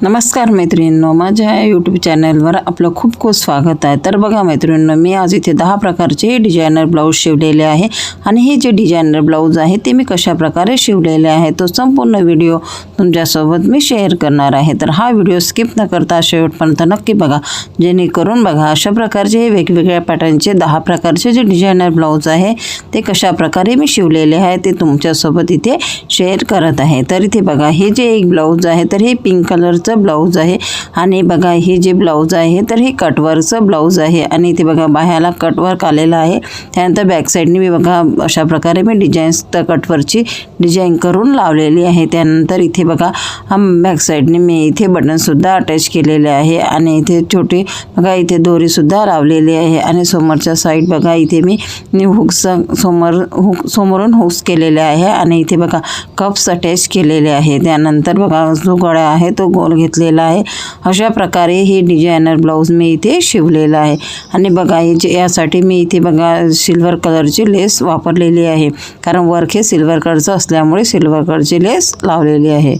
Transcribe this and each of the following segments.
नमस्कार मैत्रिणींनो, माझ्या यूट्यूब चॅनलवर आपलं खूप खूप स्वागत आहे। तर बघा मैत्रिणींनो, मी आज इथे 10 प्रकारचे डिझायनर ब्लाऊज शिवलेले आहे आणि हे जे डिझायनर ब्लाऊज आहे ते मी कशा प्रकारे शिवलेले आहे तो संपूर्ण व्हिडिओ तुमच्यासोबत मी शेअर करणार आहे। तर हा व्हिडिओ स्किप न करता शेवटपर्यंत नक्की बघा, जेणेकरून बघा अशा प्रकारचे हे वेगवेगळ्या पॅटर्नचे 10 प्रकारचे जे डिझायनर ब्लाऊज आहे ते कशा प्रकारे मी शिवलेले आहे ते तुमच्यासोबत इथे शेअर करत आहे। तर इथे बघा हे जे एक ब्लाऊज आहे तर हे पिंक कलरचं ब्लाऊज आहे आणि बघा हे जे ब्लाऊज आहे तर हे कटवर्कचं ब्लाऊज आहे आणि इथे बघा बाह्याला कटवर्क आलेला आहे। त्यानंतर बॅक साईडने मी बघा अशा प्रकारे मी कटवर्कची डिझाईन करून लावलेली आहे। त्यानंतर इथे बघा बॅक साईडने मी इथे बटन सुद्धा अटॅच केलेले आहे आणि इथे छोटे बघा इथे दोरी सुद्धा लावलेली आहे आणि समोरच्या साईड बघा इथे मी हुक्स समोरून हुक्स केलेले आहे आणि इथे बघा कप्स अटॅच केलेले आहे। त्यानंतर बघा जो गळा आहे तो गोल घेतलेला आहे। अशा प्रकारे हे डिझायनर ब्लाऊज मी इथे शिवलेला आहे आणि बघा यासाठी मी इथे बघा सिल्वर कलरची लेस वापरलेली आहे, कारण वर्क हे सिल्वर कलरचं असल्यामुळे सिल्वर कलरची लेस लावलेली आहे।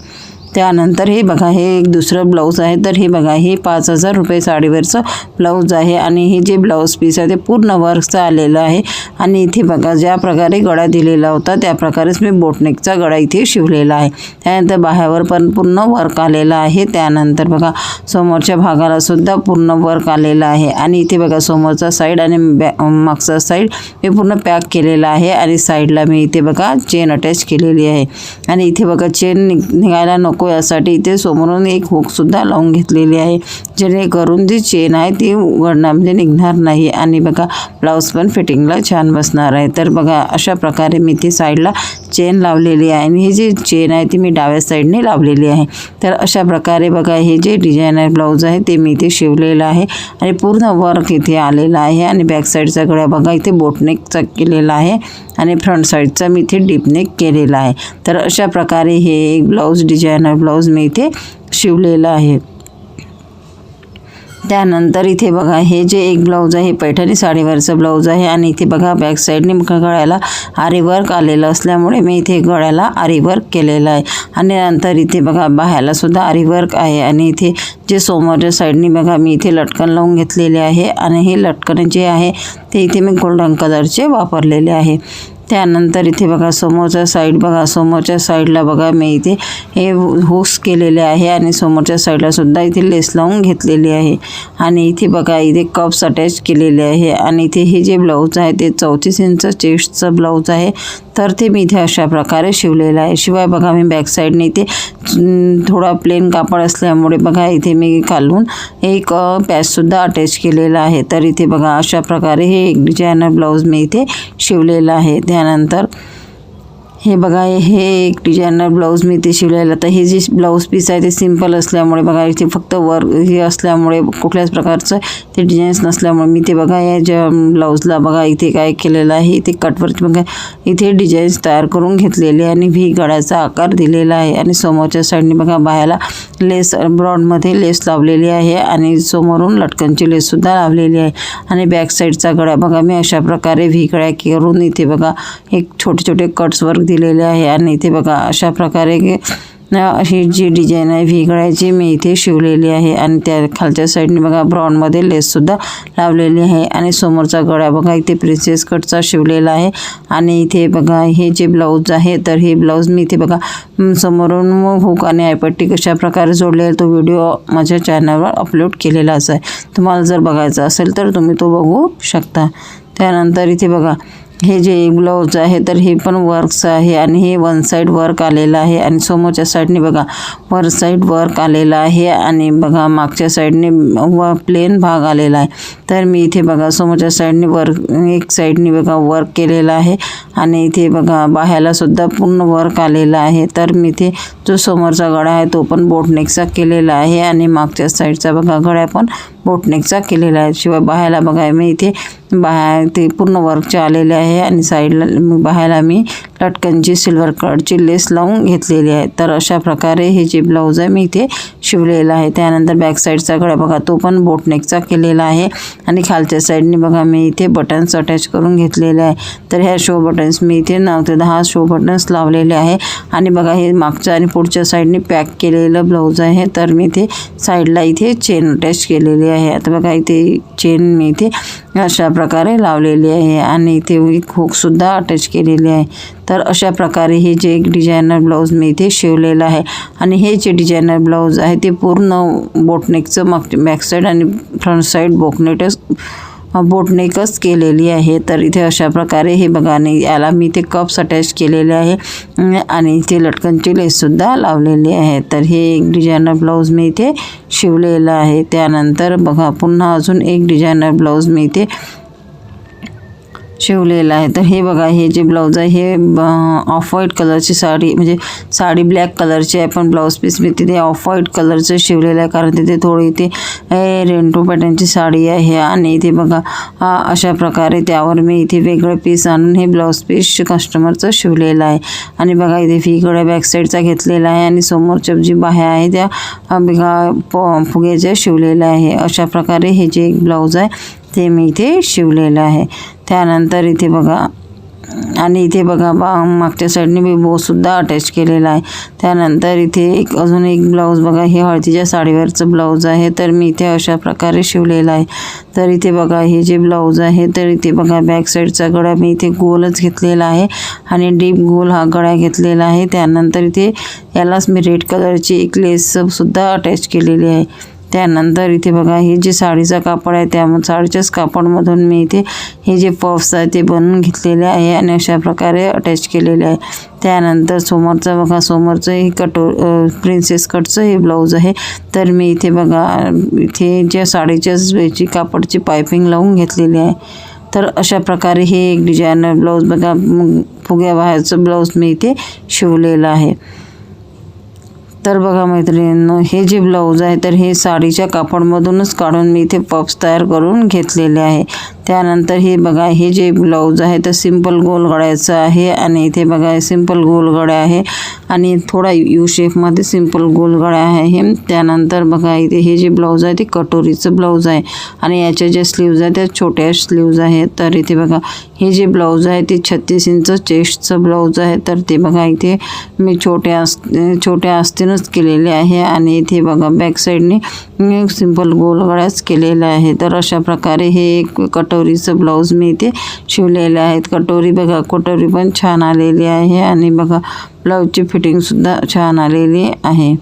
त्यानंतर हे बघा हे एक दुसरं ब्लाऊज आहे, तर हे बघा हे 5000 रुपये साडीवरचं ब्लाऊज आहे आणि हे जे ब्लाऊज पीस आहे ते पूर्ण वर्कचं आलेलं आहे आणि इथे बघा ज्या प्रकारे गळा दिलेला होता त्या प्रकारेच मी बोटनेकचा गळा इथे शिवलेला आहे। त्यानंतर बाह्यावर पण पूर्ण वर्क आलेला आहे। त्यानंतर बघा समोरच्या भागाला सुद्धा पूर्ण वर्क आलेला आहे आणि इथे बघा समोरचा साईड आणि मागचा साईड मी पूर्ण पॅक केलेला आहे आणि साईडला मी इथे बघा चेन अटॅच केलेली आहे आणि इथे बघा चेन निघायला नको यासाठी इथे समोरून एक हुक सुद्धा लावून घेतलेली आहे, जेणेकरून जी चेन आहे ती उघडणार म्हणजे निघणार नाही आणि बघा ब्लाऊज पण फिटिंगला छान बसणार आहे। तर बघा अशा प्रकारे मी ती साईडला चेन लावलेली आहे आणि ही जी चेन आहे ती मी डाव्या साईडने लावलेली आहे। तर अशा प्रकारे बघा हे जे डिझायनर ब्लाऊज आहे ते मी इथे शिवलेलं आहे आणि पूर्ण वर्क इथे आलेला आहे आणि बॅक साईडचा गळा बघा इथे बोटनेकचा केलेला आहे आणि फ्रंट साईडचा मी इथे डीपनेक केलेला आहे। तर अशा प्रकारे हे एक ब्लाऊज डिझायनर ब्लाऊज मी इथे शिवलेलं आहे। त्यानंतर इथे बघा हे जे एक ब्लाऊज आहे पैठणी साडीवरचं ब्लाऊज आहे आणि इथे बघा बॅक साईडने गळ्याला आरी वर्क आलेलं असल्यामुळे मी इथे गळ्याला आरी वर्क केलेलं आहे आणि नंतर इथे बघा बाह्याला सुद्धा आरी वर्क आहे आणि इथे जे समोरच्या साईडने बघा मी इथे लटकन लावून घेतलेले आहे आणि हे लटकन जे आहे ते इथे मी गोल्डन कलरचे वापरलेले आहे। त्यानंतर इथे बघा समोरच्या साईडला बघा मी इथे हे हुक्स केलेले आहे आणि समोरच्या साईडला सुद्धा इथे लेस लावून घेतलेली आहे आणि इथे बघा इथे कप्स अटॅच केलेले आहे आणि इथे हे जे ब्लाऊज आहे ते 34 इंच चेस्टचं ब्लाऊज आहे, तर ते मी इथे अशा प्रकारे शिवलेलं आहे। शिवाय बघा मी बॅक साईडने इथे थोडा प्लेन कापड असल्यामुळे बघा इथे मी खालून एक पॅचसुद्धा अटॅच केलेला आहे। तर इथे बघा अशा प्रकारे हे एक डिझायनर ब्लाऊज मी इथे शिवलेलं आहे। त्यानंतर हे बघा हे एक डिझायनर ब्लाऊज मी इथे शिवलेलं, तर हे जे ब्लाऊज पीस आहे ते सिंपल असल्यामुळे बघा इथे फक्त वर्क हे असल्यामुळे कुठल्याच प्रकारचं ते डिझाईन्स नसल्यामुळे मी ते बघा या ज्या ब्लाऊजला बघा इथे काय केलेलं आहे इथे कटवर्क बघा इथे डिझाईन्स तयार करून घेतलेले आणि व्ही गळ्याचा आकार दिलेला आहे आणि समोरच्या साईडने बघा बाह्याला लेस ब्रॉडमध्ये लेस लावलेली आहे आणि समोरून लटकनची लेससुद्धा लावलेली आहे आणि बॅक साईडचा गळा बघा मी अशा प्रकारे व्ही गळ्या करून इथे बघा एक छोटे छोटे कट्स वर्क दिलेले आहे आणि इथे बघा अशा प्रकारे ही जी डिझाईन आहे व्ही गळ्याची मी इथे शिवलेली आहे आणि त्या खालच्या साईडने बघा ब्राऊनमध्ये लेससुद्धा लावलेली आहे आणि समोरचा गळा बघा इथे प्रिन्सेस कटचा शिवलेला आहे आणि इथे बघा हे जे ब्लाऊज आहे तर हे ब्लाऊज मी इथे बघा समोरून हुक आणि आयपट्टी कशा प्रकारे जोडले तो व्हिडिओ माझ्या चॅनलवर अपलोड केलेलाच आहे। तुम्हाला जर बघायचा असेल तर तुम्ही तो बघू शकता। त्यानंतर इथे बघा हे जे ब्लाऊज आहे तर हे पण वर्कचं आहे आणि हे वन साईड वर्क आलेलं आहे आणि समोरच्या साईडने बघा वर साईड वर्क आलेलं आहे आणि बघा मागच्या साईडने प्लेन भाग आलेला आहे। तर मी इथे बघा समोरच्या साईडने एक साईडने बघा वर्क केलेलं आहे आणि इथे बघा बाह्याला सुद्धा पूर्ण वर्क आलेलं आहे। तर मी इथे जो समोरचा गळा आहे तो पण बोटनेकचा केलेला आहे आणि मागच्या साईडचा बघा गळा पण बोटनेकचा केलेला आहे। शिवाय बाह्याला बघा मी इथे ते पूर्ण वर्कचे आलेले आहे आणि साईडला बाह्याला मी लटकनची सिल्वर कलरची लेस लावून घेतलेली आहे। तर अशा प्रकारे हे जे ब्लाऊज आहे मी इथे शिवलेलं आहे। त्यानंतर बॅक साईडचा गळा बघा तो पण बोटनेकचा केलेला आहे आणि खालच्या साईडने बघा मी इथे बटन्स अटॅच करून घेतलेले आहे। तर ह्या शो बटन्स मी इथे 9 ते 10 शो बटन्स लावलेले आहे आणि बघा हे मागच्या आणि पुढच्या साईडने पॅक केलेलं ब्लाऊज आहे। तर मी इथे साईडला इथे चेन अटॅच केलेली आहे। आता बघा इथे चेन मी इथे अशा प्रकारे लावलेली आहे आणि इथे हुक सुद्धा अटॅच केलेली आहे। तर अशा प्रकारे हे जे एक डिझायनर ब्लाऊज मी इथे शिवलेलं आहे आणि हे जे डिझायनर ब्लाऊज आहे ते पूर्ण बोटनेकचं बॅक साईड आणि फ्रंट साईड बोटनेकच केलेली आहे। तर इथे अशा प्रकारे हे बघा आणि याला मी इथे कप्स अटॅच केलेले आहे आणि इथे लटकनची लेससुद्धा लावलेली आहे। तर हे एक डिझायनर ब्लाऊज मी इथे शिवलेलं आहे। त्यानंतर बघा पुन्हा अजून एक डिझायनर ब्लाऊज मी इथे शिवलेला आहे। तर हे बघा हे जे ब्लाऊज आहे हे ऑफ व्हाईट कलरची साडी म्हणजे साडी ब्लॅक कलरची आहे पण ब्लाऊज पीस मी तिथे ऑफ व्हाईट कलरचं शिवलेलं आहे कारण तिथे थोडी इथे रेंटो पॅटर्नची साडी आहे आणि इथे बघा अशा प्रकारे त्यावर मी इथे वेगळं पीस आणून हे ब्लाऊज पीस कस्टमरचं शिवलेलं आहे आणि बघा इथे फीकडे बॅक साईडचा घेतलेला आहे आणि समोरच्या जी बाह्या आहे त्या बघा फुग्याच्या शिवलेल्या आहे। अशा प्रकारे हे जे एक ब्लाऊज आहे ते मी इथे शिवलेलं आहे। त्यानंतर इथे बघा आणि इथे बघा मागच्या साईडने मी बोसुद्धा अटॅच केलेला आहे। त्यानंतर इथे अजून एक ब्लाऊज बघा हे हळदीच्या साडीवरचं ब्लाऊज आहे तर मी इथे अशा प्रकारे शिवलेलं आहे। तर इथे बघा हे जे ब्लाऊज आहे तर इथे बघा बॅक साईडचा गळा मी इथे गोलच घेतलेला आहे आणि डीप गोल हा गळा घेतलेला आहे। त्यानंतर इथे यालाच मी रेड कलरची एक लेससुद्धा अटॅच केलेली आहे। त्यानंतर इथे बघा हे जे साडीचा कापड आहे त्या साडीच्याच कापडमधून मी इथे हे जे पफ्स आहे ते बनवून घेतलेले आहे आणि अशा प्रकारे अटॅच केलेले आहे। त्यानंतर समोरचं बघा समोरचं हे प्रिन्सेस कटचं हे ब्लाऊज आहे तर मी इथे बघा इथे ज्या साडीच्याच याची कापडची पायपिंग लावून घेतलेली आहे। तर अशा प्रकारे हे एक डिझायनर ब्लाऊज बघा फुग्या बाहेरचं ब्लाऊज मी इथे शिवलेलं आहे। तर बघा मैत्रिणींनो हे जे ब्लाऊज आहे तर हे साडीच्या कापडमधूनच काढून मी इथे पफ्स तयार करून घेतलेले आहे। त्यानंतर हे बघा हे जे ब्लाऊज आहे तर सिंपल गोल गळ्याचं आहे आणि इथे बघा सिंपल गोल गळा आहे आणि थोडा यू शेपमध्ये सिंपल गोल गळा आहे। त्यानंतर बघा इथे हे जे ब्लाऊज आहे ते कटोरीचं ब्लाऊज आहे आणि याच्या ज्या स्लीव्ज आहेत त्या छोट्या स्लीव्ज आहेत। तर इथे बघा हे जे ब्लाऊज आहे ते 36 इंच चेस्टचं ब्लाऊज आहे। तर ते बघा इथे मी छोट्या आस्तीनच केलेले आहे आणि इथे बघा बॅक साईडने सिंपल गोल गळाच केलेला आहे। तर अशा प्रकारे हे एक कटोरीचं ब्लाऊज मी इथे शिवलेले आहेत। कटोरी बघा कटोरी पण छान आलेली आहे आणि बघा ब्लाऊजची फिटिंगसुद्धा छान आलेली आहे।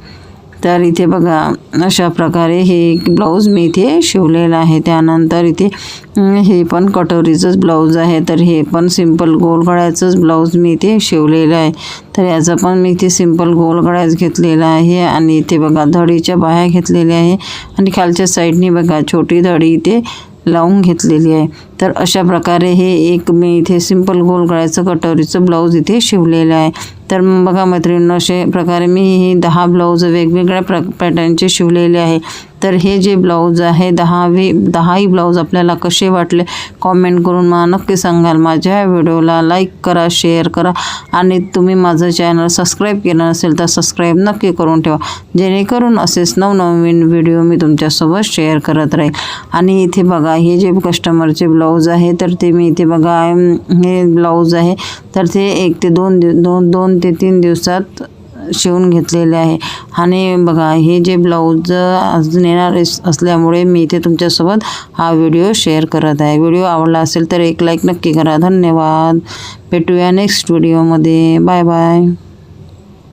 तर इथे बघा अशा प्रकारे हे एक ब्लाऊज मी इथे शिवलेलं आहे। त्यानंतर इथे हे पण कटोरीचंच ब्लाऊज आहे तर हे पण सिंपल गोल गळ्याचंच ब्लाऊज मी इथे शिवलेलं आहे। तर याचा पण मी इथे सिंपल गोल गळाच घेतलेला आहे आणि इथे बघा धडीच्या बाह्या घेतलेल्या आहे आणि खालच्या साईडने बघा छोटी धडी इथे लावून घेतलेली आहे। तर अशा प्रकारे हे एक मी इथे सिंपल गोल गळ्याचं कटोरीचं ब्लाऊज इथे शिवलेलं आहे। तर बघा मैत्रिणींनो अशा प्रकारे मी हे 10 ब्लाऊज वेगवेगळ्या पॅटर्नचे शिवलेले आहे। तर हे जे ब्लाऊज आहे 10ही ब्लाऊज आपल्याला कसे वाटले कॉमेंट करून मला नक्की सांगाल। माझ्या व्हिडिओला लाईक करा, शेअर करा आणि तुम्ही माझं चॅनल सबस्क्राईब केलं नसेल तर सबस्क्राईब नक्की करून ठेवा जेणेकरून असेच नवनवीन व्हिडिओ मी तुमच्यासोबत शेअर करत राहील। आणि इथे बघा हे जे कस्टमरचे ब्लाऊज आहे तर ते मी इथे बघा हे ब्लाऊज आहे तर ते 1 ते 2 ते 3 दिवसात शिवून घेतलेले आहे आणि बघा हे जे ब्लाऊज अजून येणार असल्यामुळे मी इथे तुमच्यासोबत हा व्हिडिओ शेअर करत आहे। व्हिडिओ आवडला असेल तर एक लाईक नक्की करा। धन्यवाद। भेटूया नेक्स्ट व्हिडिओमध्ये। Bye bye.